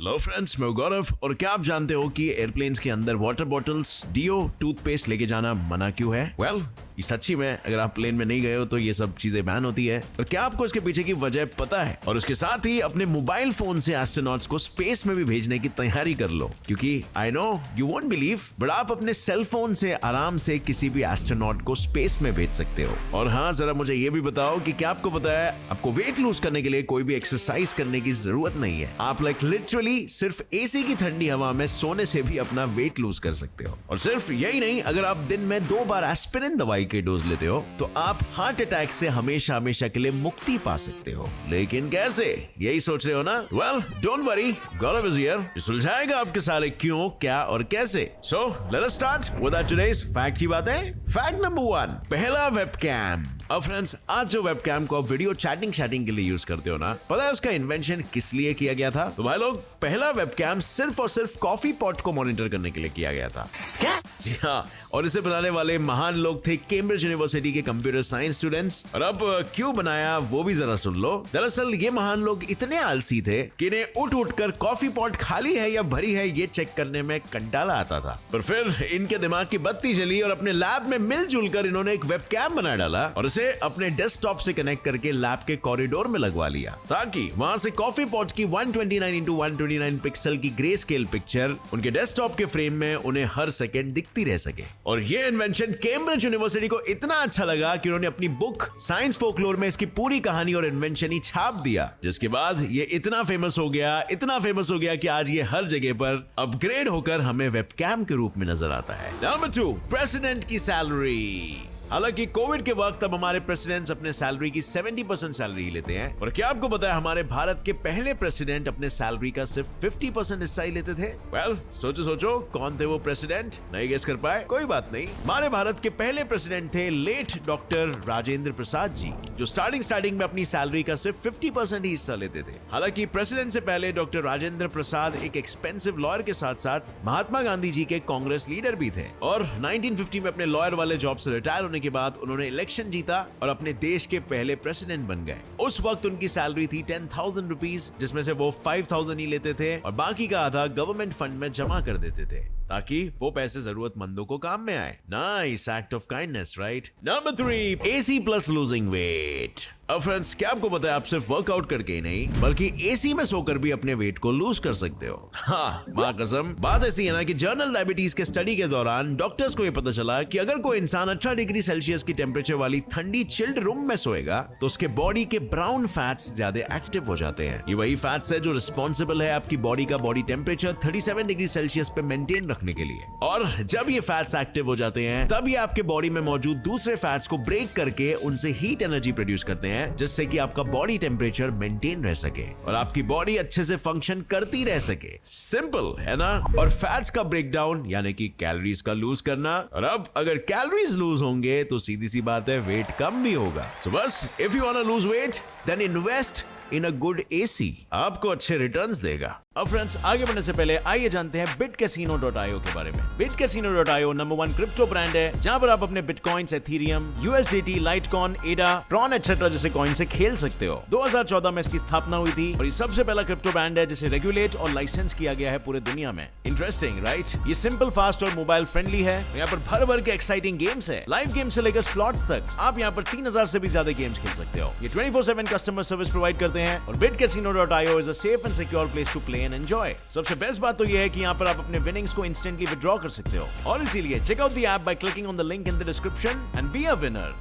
Hello friends, मैं गौरव। और क्या आप जानते हो कि एयरप्लेन्स के अंदर वाटर बॉटल्स, डियो, टूथपेस्ट लेके जाना मना क्यों है? वेल, ये सच्ची में अगर आप प्लेन में नहीं गए हो तो ये सब चीजें बैन होती है। और क्या आपको इसके पीछे की वजह पता है? और उसके साथ ही अपने मोबाइल फोन से एस्ट्रोनॉट्स को स्पेस में भी भेजने की तैयारी कर लो, क्योंकि I know you won't believe, but आप अपने सेल फोन से आराम से किसी भी एस्ट्रोनॉट को स्पेस में भेज सकते हो। और हाँ, जरा मुझे ये भी बताओ कि क्या आपको पता है, आपको वेट लूज करने के लिए कोई भी एक्सरसाइज करने की जरूरत नहीं है। आप लिटरली सिर्फ एसी की ठंडी हवा में सोने से भी अपना वेट लूज कर सकते हो। और सिर्फ यही नहीं, अगर आप दिन में 2 बार एस्पिरिन दवाई के डोज लेते हो तो आप हार्ट अटैक से हमेशा हमेशा के लिए मुक्ति पा सकते हो। लेकिन कैसे? यही सोच रहे हो ना? Well, don't worry, Gaurav is here, सुलझाएगा आपके सारे क्यों, क्या और कैसे। So let us start with our today's fact की बातें। फैक्ट नंबर 1, पहला वेबकैम। अब फ्रेंड्स, आज जो वेबकैम को आप वीडियो चैटिंग के लिए यूज करते हो ना, पता है उसका इन्वेंशन किस लिए किया गया था? तो भाई लोग, पहला वेबकैम सिर्फ और सिर्फ कॉफी पॉट को मॉनिटर करने के लिए किया गया था। क्या? जी हाँ, और इसे बनाने वाले महान लोग थे कैम्ब्रिज यूनिवर्सिटी के कंप्यूटर साइंस स्टूडेंट्स। और अब क्यों बनाया वो भी जरा सुन लो। दरअसल ये महान लोग इतने आलसी थे कि इन्हें उठ उठकर कॉफी पॉट खाली है या भरी है ये चेक करने में कंटाला आता था। पर फिर इनके दिमाग की बत्ती जली और अपने लैब में मिलजुल कर इन्होंने एक वेबकैम बना डाला और इसे अपने डेस्कटॉप से कनेक्ट करके लैब के कॉरिडोर में लगवा लिया, ताकि वहां से कॉफी पॉट की 129x129 पिक्सल की ग्रे स्केल पिक्चर उनके डेस्कटॉप के फ्रेम में उन्हें हर सेकंड दिखती रह सके। और ये इन्वेंशन कैम्ब्रिज यूनिवर्सिटी को इतना अच्छा लगा कि उन्होंने अपनी बुक साइंस फोकलोर में इसकी पूरी कहानी और इन्वेंशन ही छाप दिया, जिसके बाद ये इतना फेमस हो गया कि आज ये हर जगह पर अपग्रेड होकर हमें वेबकैम के रूप में नजर आता है। नंबर 2, प्रेसिडेंट की सैलरी। हालांकि कोविड के वक्त अब हमारे प्रेसिडेंट्स अपने सैलरी की 70% सैलरी लेते हैं। और क्या आपको पता है, हमारे भारत के पहले प्रेसिडेंट अपने सैलरी का सिर्फ 50% हिस्सा ही लेते थे? वेल, सोचो कौन थे वो प्रेसिडेंट? नहीं गेस कर पाए? कोई बात नहीं, हमारे भारत के पहले प्रेसिडेंट थे लेट डॉक्टर राजेंद्र प्रसाद जी, जो स्टार्टिंग में अपनी सैलरी का सिर्फ 50% ही हिस्सा लेते थे। हालांकि प्रेसिडेंट से पहले डॉक्टर राजेंद्र प्रसाद एक एक्सपेंसिव लॉयर के साथ साथ महात्मा गांधी जी के कांग्रेस लीडर भी थे। और 1950 में अपने लॉयर वाले जॉब से रिटायर होने के बाद उन्होंने इलेक्शन जीता और अपने देश के पहले प्रेसिडेंट बन गए। उस वक्त उनकी सैलरी थी 10,000 रुपीज, जिसमें से वो 5,000 ही लेते थे और बाकी का आधा गवर्नमेंट फंड में जमा कर देते थे, ताकि वो पैसे जरूरतमंदों को काम में आए। Nice act of kindness, right? Number 3, AC plus losing weight. अब फ्रेंड्स, क्या आपको पता है, आप सिर्फ वर्कआउट करके ही नहीं बल्कि एसी में सोकर भी अपने वेट को लूज कर सकते हो। हाँ, मां कसम, बात ऐसी है ना कि जर्नल डायबिटीज के स्टडी के दौरान डॉक्टर्स को यह पता चला कि अगर कोई इंसान 18 डिग्री सेल्सियस की टेम्परेचर वाली ठंडी चिल्ड रूम में सोएगा तो उसके बॉडी के ब्राउन फैट्स ज्यादा एक्टिव हो जाते हैं। ये वही फैट्स है जो रिस्पॉन्सिबल है आपकी बॉडी का बॉडी टेम्परेचर 37 डिग्री सेल्सियस पे मेंटेन रखने के लिए। और जब ये फैट्स एक्टिव हो जाते हैं, तब ये आपके बॉडी में मौजूद दूसरे फैट्स को ब्रेक करके उनसे हीट एनर्जी प्रोड्यूस करते हैं, जिससे कि आपका बॉडी टेम्परेचर मेंटेन रह सके और आपकी बॉडी अच्छे से फंक्शन करती रह सके। सिंपल है ना? और फैट्स का ब्रेकडाउन यानी कि कैलोरीज का लूज करना। और अब अगर कैलोरीज लूज होंगे तो सीधी सी बात है, वेट कम भी होगा। सो बस, if you want to lose weight, then invest in a good AC, आपको अच्छे रिटर्न्स देगा। अब फ्रेंड्स, आगे बढ़ने से पहले आइए जानते हैं bitcasino.io के बारे में। bitcasino.io नंबर 1 क्रिप्टो ब्रांड है, जहां पर आप अपने बिटकॉइंस, एथेरियम, USDT, लाइटकॉइन, एडा, ट्रॉन एटसेट्रा जैसे कॉइन से खेल सकते हो। 2014 में इसकी स्थापना हुई थी और ये सबसे पहला क्रिप्टो ब्रांड है जिसे रेगुलेट और लाइसेंस किया गया है पूरे दुनिया में। Interesting, right? ये सिंपल, फास्ट और मोबाइल फ्रेंडली है। यहाँ पर भर के एक्साइटिंग गेम्स है, लाइव गेम से लेकर स्लॉट्स तक। आप यहाँ पर 3000 से भी ज्यादा गेम्स खेल सकते हो। ये 24/7 कस्टमर सर्विस प्रोवाइड करते हैं और bitcasino.io is a safe and secure place to play and enjoy. सबसे बेस्ट बात तो यह है कि यहाँ पर आप अपने विनिंग्स को इंस्टेंटली विड्रॉ कर सकते हो, और इसीलिए check out the app by clicking on the link in the description and be a winner.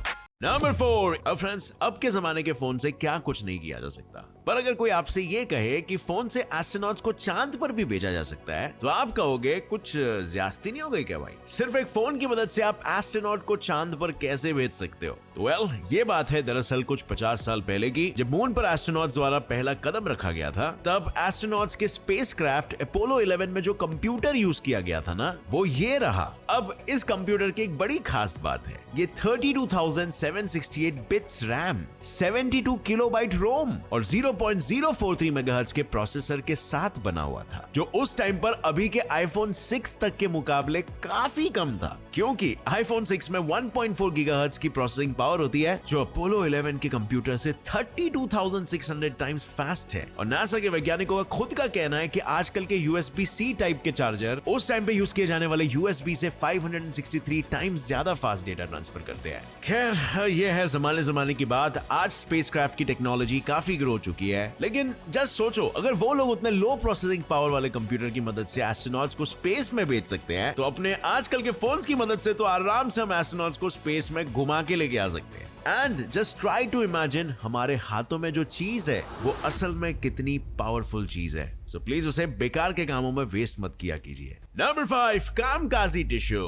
Number 4, अब फ्रेंड्स, अब के जमाने के फोन से क्या कुछ नहीं किया जा सकता, पर अगर कोई आपसे ये कहे कि फोन से एस्ट्रोनॉट्स को चांद पर भी भेजा जा सकता है, तो आप कहोगे कुछ ज्यादती नहीं हो गई क्या भाई? सिर्फ एक फोन की मदद से आप एस्ट्रोनॉट को चांद पर कैसे भेज सकते हो? तो वेल, ये बात है दरअसल कुछ 50 साल पहले की, जब मून पर एस्ट्रोनॉट्स द्वारा पहला कदम रखा गया था। तब एस्ट्रोनॉट्स के स्पेसक्राफ्ट अपोलो 11 में जो कंप्यूटर यूज किया गया था ना, वो ये रहा। अब इस कंप्यूटर की एक बड़ी खास बात है, ये 32,768 बिट्स रैम, 72 किलोबाइट रोम और 0.043 मेगाहर्ट्ज के प्रोसेसर के साथ बना हुआ था, जो उस टाइम पर अभी के आईफोन 6 तक के मुकाबले काफी कम था। क्योंकि iPhone 6 में 1.4 गीगाहर्ट्ज की प्रोसेसिंग पावर होती है जो अपोलो 11 के कंप्यूटर से 32,600 टाइम्स फास्ट है। और नासा के वैज्ञानिकों का खुद का कहना है कि आजकल के USB-C टाइप के चार्जर उस टाइम पे यूज किए जाने वाले USB से 563 टाइम्स ज्यादा फास्ट डेटा ट्रांसफर करते हैं। खैर ये है जमाने की बात। आज स्पेसक्राफ्ट की टेक्नोलॉजी काफी ग्रो चुकी है, लेकिन जस्ट सोचो अगर वो लोग उतने लो प्रोसेसिंग पावर वाले कंप्यूटर की मदद से एस्ट्रोनॉट्स को स्पेस में भेज सकते हैं, तो अपने आजकल के फोन्स की मदद से तो आराम से हम एस्ट्रोनॉट्स को स्पेस में घुमा के लेके आ सकते हैं। And just try to imagine हमारे हाथों में जो चीज है वो असल में कितनी पावरफुल चीज है। सो प्लीज उसे बेकार के कामों में वेस्ट मत किया कीजिए। नंबर 5, कामकाजी टिश्यू।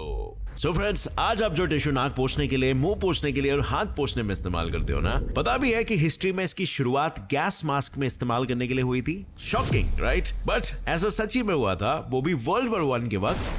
सो फ्रेंड्स, आज आप जो टिश्यू नाक पोंछने के लिए, मुंह पोंछने के लिए और हाथ पोंछने में इस्तेमाल करते हो ना, पता भी है कि हिस्ट्री में इसकी शुरुआत गैस मास्क में इस्तेमाल करने के लिए हुई थी। Shocking right? बट ऐसा सच्ची में हुआ था, वो भी वर्ल्ड वॉर 1 के वक्त,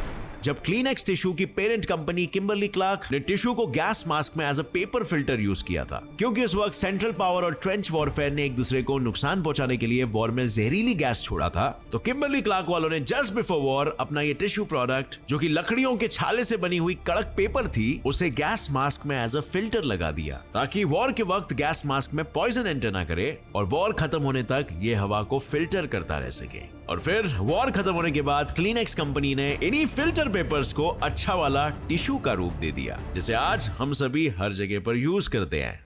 जब क्लीनेक्स टिश्यू की पेरेंट कंपनी किम्बरली क्लार्क ने टिश्यू को गैस मास्क में as a paper filter use किया था। क्योंकि उस वक्त सेंट्रल पावर और ट्रेंच वॉरफेयर ने एक दूसरे को नुकसान पहुंचाने के लिए वॉर में जहरीली गैस छोड़ा था, तो किम्बरली क्लार्क वालों ने जस्ट बिफोर वॉर अपना ये टिश्यू प्रोडक्ट, जो कि लकड़ियों के छाले से बनी हुई कड़क पेपर थी, उसे गैस मास्क में एज अ फिल्टर लगा दिया, ताकि वॉर के वक्त गैस मास्क में पॉइजन एंटर ना करे और वॉर खत्म होने तक ये हवा को फिल्टर करता रह सके। और फिर वॉर खत्म होने के बाद क्लीनेक्स कंपनी ने इन्हीं फिल्टर पेपर्स को अच्छा वाला टिश्यू का रूप दे दिया, जिसे आज हम सभी हर जगह पर यूज करते हैं।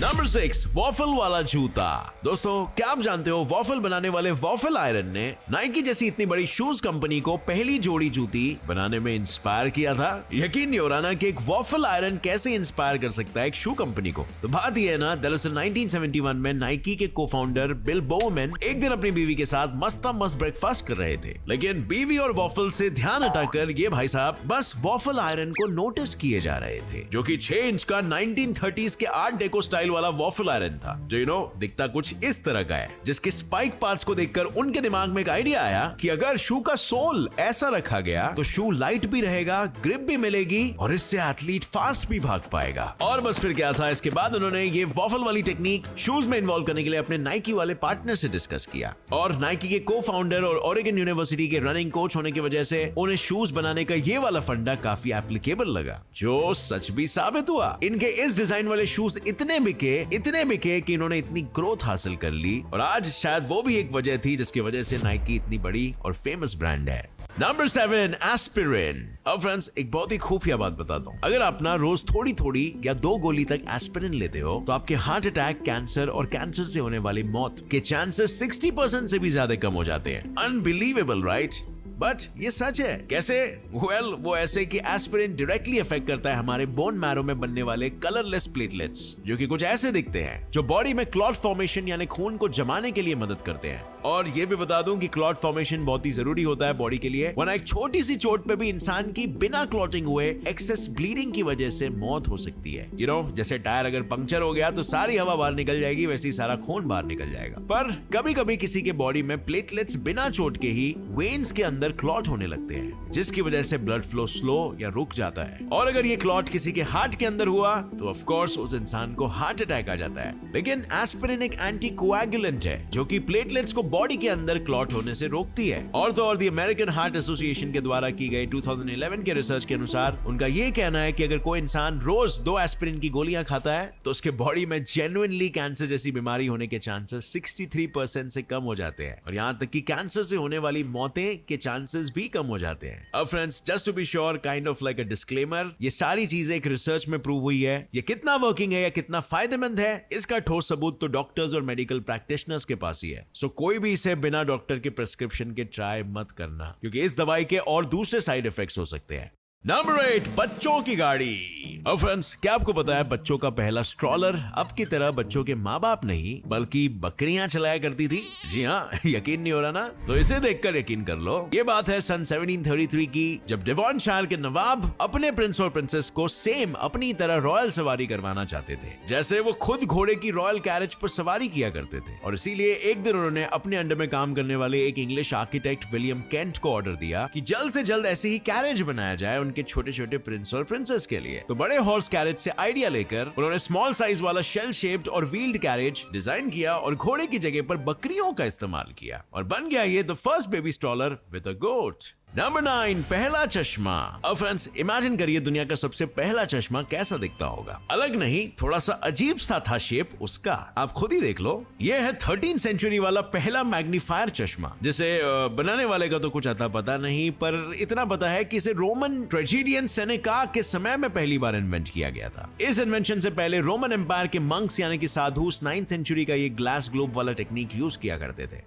नंबर 6, वॉफल वाला जूता। दोस्तों, क्या आप जानते हो वॉफल बनाने वाले वॉफल आयरन ने नाइकी जैसी इतनी बड़ी शूज कंपनी को पहली जोड़ी जूती बनाने में इंस्पायर किया था? यकीन नहीं हो रहा ना कि एक वॉफल आयरन कैसे इंस्पायर कर सकता है एक शू कंपनी को। तो बात यह है ना, दरअसल 1971 में नाइकी के को-फाउंडर बिल बोवेन एक दिन अपनी बीवी के साथ मस्त ब्रेकफास्ट कर रहे थे, लेकिन बीवी और वॉफल से ध्यान हटाकर ये भाई साहब बस वॉफल आयरन को नोटिस किए जा रहे थे, जो कि 6 इंच का 1930s के आर्ट डेको स्टाइल वाला वॉफल आयरन था, जो दिखता कुछ इस तरह का है, जिसके स्पाइक पार्ट्स को देखकर उनके दिमाग में एक आइडिया आया कि अगर शू का सोल ऐसा रखा गया तो शू लाइट भी रहेगा, ग्रिप भी मिलेगी और इससे एथलीट फास्ट भी भाग पाएगा। और बस फिर क्या था, इसके बाद उन्होंने ये वॉफल वाली टेक्निक शूज में इन्वॉल्व करने के लिए अपने नाइकी वाले पार्टनर से डिस्कस किया, और नाइकी के को-फाउंडर और ओरेगन यूनिवर्सिटी के रनिंग कोच होने की वजह से उन्हें शूज बनाने का ये वाला फंडा काफी एप्लीकेबल लगा, जो सच भी साबित हुआ। इनके इस डिजाइन वाले शूज इतने बिके कि इन्होंने इतनी ग्रोथ हासिल कर ली, और आज शायद वो भी एक वजह थी जिसकी वजह से नाइकी इतनी बड़ी और फेमस ब्रांड है। Number 7, aspirin. अब फ्रेंड्स, एक बहुत ही खुफिया बात बताता हूँ। अगर आप ना रोज थोड़ी या 2 गोली तक एस्पिरिन लेते हो तो आपके हार्ट अटैक, कैंसर और कैंसर से होने वाली मौत के चांसेस 60% से भी ज्यादा कम हो जाते हैं। Unbelievable right? बट ये सच है। कैसे? वो ऐसे कि एस्पिरिन डायरेक्टली अफेक्ट करता है हमारे बोन मैरो में बनने वाले कलरलेस प्लेटलेट्स, जो कि कुछ ऐसे दिखते हैं, जो बॉडी में क्लॉट फॉर्मेशन यानी खून को जमाने के लिए मदद करते हैं। और ये भी बता दूं कि क्लॉट फॉर्मेशन बहुत ही जरूरी होता है बॉडी के लिए, वरना एक छोटी सी चोट पे भी इंसान की बिना क्लॉटिंग हुए एक्सेस ब्लीडिंग की वजह से मौत हो सकती है। जैसे टायर अगर पंक्चर हो गया तो सारी हवा बाहर निकल जाएगी, वैसे ही सारा खून बाहर निकल जाएगा। पर कभी कभी किसी के बॉडी में प्लेटलेट्स बिना चोट के ही वेन्स के अंदर क्लॉट होने लगते हैं, जिसकी वजह से ब्लड फ्लो स्लो या रुक जाता है। और अगर ये क्लॉट किसी के हार्ट के अंदर हुआ तो ऑफ कोर्स उस इंसान को हार्ट अटैक आ जाता है। लेकिन एस्पिरिन एक एंटीकोएगुलेंट है, जो कि प्लेटलेट्स को बॉडी के अंदर क्लॉट होने से रोकती है। और तो और द अमेरिकन हार्ट एसोसिएशन के द्वारा की गई 2011 के रिसर्च के अनुसार उनका ये कहना है कि अगर कोई इंसान रोज 2 एस्पिरिन की गोलियां खाता है तो उसके बॉडी में जेन्युइनली कैंसर जैसी बीमारी होने के चांसेस 63% से कम हो जाते हैं, और यहाँ तक कि कैंसर से होने वाली मौतें के चांसेस भी कम हो जाते हैं। अब friends, just to be sure, kind of like a disclaimer, ये सारी चीजें एक रिसर्च में प्रूव हुई है। ये कितना वर्किंग है या कितना फायदेमंद है, इसका ठोस सबूत तो डॉक्टर्स और मेडिकल प्रैक्टिशनर्स के पास ही है। सो कोई भी इसे बिना डॉक्टर के प्रिस्क्रिप्शन के ट्राई मत करना, क्योंकि इस दवाई के और दूसरे साइड इफेक्ट्स हो सकते हैं। नंबर 8, बच्चों की गाड़ी। अब फ्रेंड्स, क्या आपको पता है बच्चों का पहला स्ट्रॉलर अब की तरह बच्चों के माँ बाप नहीं बल्कि बकरियां चलाया करती थी? जी हाँ, यकीन नहीं हो रहा ना? तो इसे देखकर यकीन कर लो। ये बात है सन 1733 की, जब डेवॉनशायर के नवाब अपने प्रिंस और प्रिंसेस को सेम अपनी तरह रॉयल सवारी करवाना चाहते थे, जैसे वो खुद घोड़े की रॉयल कैरेज पर सवारी किया करते थे। और इसीलिए एक दिन उन्होंने अपने अंडर में काम करने वाले एक इंग्लिश आर्किटेक्ट विलियम केंट को ऑर्डर दिया कि जल्द से जल्द ऐसे ही कैरेज बनाया जाए उनके छोटे छोटे प्रिंस और प्रिंसेस के लिए। तो बड़े हॉर्स कैरेज से आइडिया लेकर उन्होंने स्मॉल साइज वाला शेल शेप्ड और व्हील्ड कैरेज डिजाइन किया और घोड़े की जगह पर बकरियों का इस्तेमाल किया, और बन गया ये the first baby stroller with a goat. Number 9, पहला चश्मा। अब फ्रेंड्स इमेजिन करिए दुनिया का सबसे पहला चश्मा कैसा दिखता होगा। अलग नहीं, थोड़ा सा अजीब सा था शेप उसका। आप खुद ही देख लो। यह है 13th सेंचुरी वाला पहला मैग्नीफायर चश्मा, जिसे बनाने वाले का तो कुछ आता पता नहीं, पर इतना पता है कि इसे रोमन ट्रेजेडियन सेनेका के समय में पहली बार इन्वेंट किया गया था। इस इन्वेंशन से पहले रोमन एम्पायर के मंक्स यानी कि साधु 9th सेंचुरी का ये ग्लास ग्लोब वाला टेक्निक यूज किया करते थे।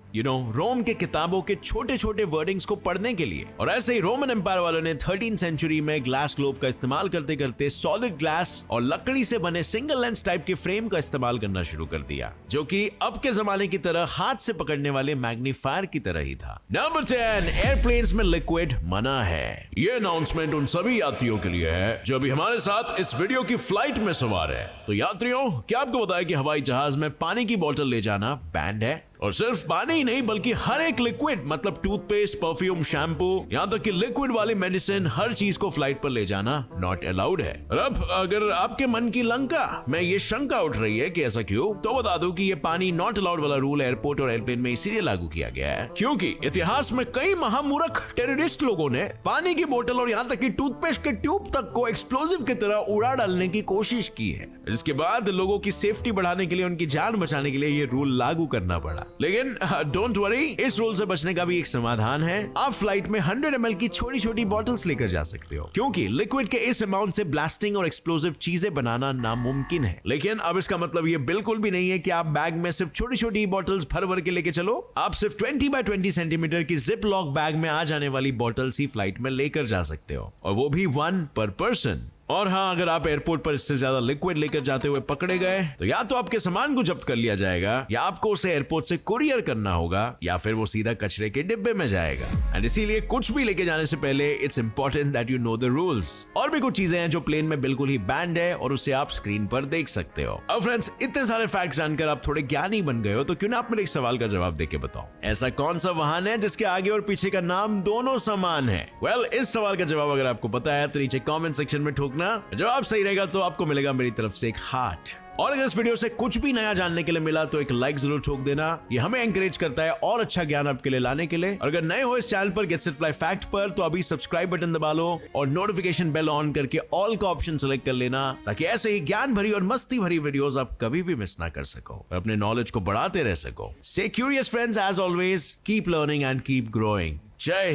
रोम के किताबों के छोटे छोटे वर्डिंग्स को पढ़ने के लिए। और ऐसे ही रोमन एम्पायर वालों ने 13th सेंचुरी में ग्लास ग्लोब का इस्तेमाल करते करते सॉलिड ग्लास और लकड़ी से बने सिंगल लेंस टाइप के फ्रेम का इस्तेमाल करना शुरू कर दिया, जो कि अब के जमाने की तरह हाथ से पकड़ने वाले मैग्नीफायर की तरह ही था। नंबर 10, एयरप्लेन्स में लिक्विड मना है। ये अनाउंसमेंट उन सभी यात्रियों के लिए है जो अभी हमारे साथ इस वीडियो की फ्लाइट में सवार है। तो यात्रियों, क्या आपको पता है कि हवाई जहाज में पानी की बोतल ले जाना बैंड है? और सिर्फ पानी ही नहीं बल्कि हर एक लिक्विड, मतलब टूथपेस्ट, परफ्यूम, शैम्पू, यहाँ तक कि लिक्विड वाली मेडिसिन, हर चीज को फ्लाइट पर ले जाना नॉट अलाउड है। और अब अगर आपके मन की लंका में ये शंका उठ रही है कि ऐसा क्यों, तो बता दूं कि ये पानी नॉट अलाउड वाला रूल एयरपोर्ट और एयरप्लेन में इसीलिए लागू किया गया है क्योंकि इतिहास में कई महामूर्ख टेररिस्ट लोगों ने पानी की बोतल और यहाँ तक कि टूथपेस्ट के ट्यूब तक को एक्सप्लोजिव की तरह उड़ा डालने की कोशिश की है। इसके बाद लोगों की सेफ्टी बढ़ाने के लिए, उनकी जान बचाने के लिए ये रूल लागू करना पड़ा। लेकिन डोंट वरी, इस रूल से बचने का भी एक समाधान है। आप फ्लाइट में 100 ml की छोटी छोटी बॉटल्स लेकर जा सकते हो क्योंकि लिक्विड के इस अमाउंट से ब्लास्टिंग और एक्सप्लोजिव चीजें बनाना नामुमकिन है। लेकिन अब इसका मतलब ये बिल्कुल भी नहीं है कि आप बैग में सिर्फ छोटी छोटी बॉटल्स भर भर के लेके चलो। आप सिर्फ 20 by 20 सेंटीमीटर की जिप लॉक बैग में आ जाने वाली बॉटल्स ही फ्लाइट में लेकर जा सकते हो, और वो भी 1 per person। और हाँ, अगर आप एयरपोर्ट पर इससे ज्यादा लिक्विड लेकर जाते हुए पकड़े गए तो या तो आपके सामान को जब्त कर लिया जाएगा, या आपको उसे एयरपोर्ट से कुरियर करना होगा, या फिर वो सीधा कचरे के डिब्बे में जाएगा। एंड इसीलिए कुछ भी लेके जाने से पहले it's important that you know the rules. और भी कुछ चीजें हैं जो प्लेन में बिल्कुल ही बैंड है और उसे आप स्क्रीन पर देख सकते हो। अब फ्रेंड्स, इतने सारे फैक्ट्स जानकर आप थोड़े ज्ञानी बन गए हो, तो क्यों ना आप मेरे एक सवाल का जवाब देके बताओ, ऐसा कौन सा वाहन है जिसके आगे और पीछे का नाम दोनों समान है? वेल, इस सवाल का जवाब अगर आपको पता है तो नीचे कमेंट सेक्शन में ठोकना। जवाब सही रहेगा तो आपको मिलेगा मेरी तरफ से एक हार्ट। और अगर इस वीडियो से कुछ भी नया जानने के लिए मिला तो एक लाइक जरूर ठोक देना, ये हमें एंकरेज करता है और अच्छा ज्ञान आपके लिए लाने के लिए। और अगर नए हो इस चैनल पर गेट्स इट फ्लाई फैक्ट पर, तो अभी सब्सक्राइब बटन दबा लो और नोटिफिकेशन बेल ऑन करके ऑल का ऑप्शन सेलेक्ट कर लेना, ताकि ऐसे ही ज्ञान भरी और मस्ती भरी वीडियोस आप कभी भी मिस ना कर सको और अपने नॉलेज को बढ़ाते रह सको। Stay curious friends, as always keep learning and keep growing. जय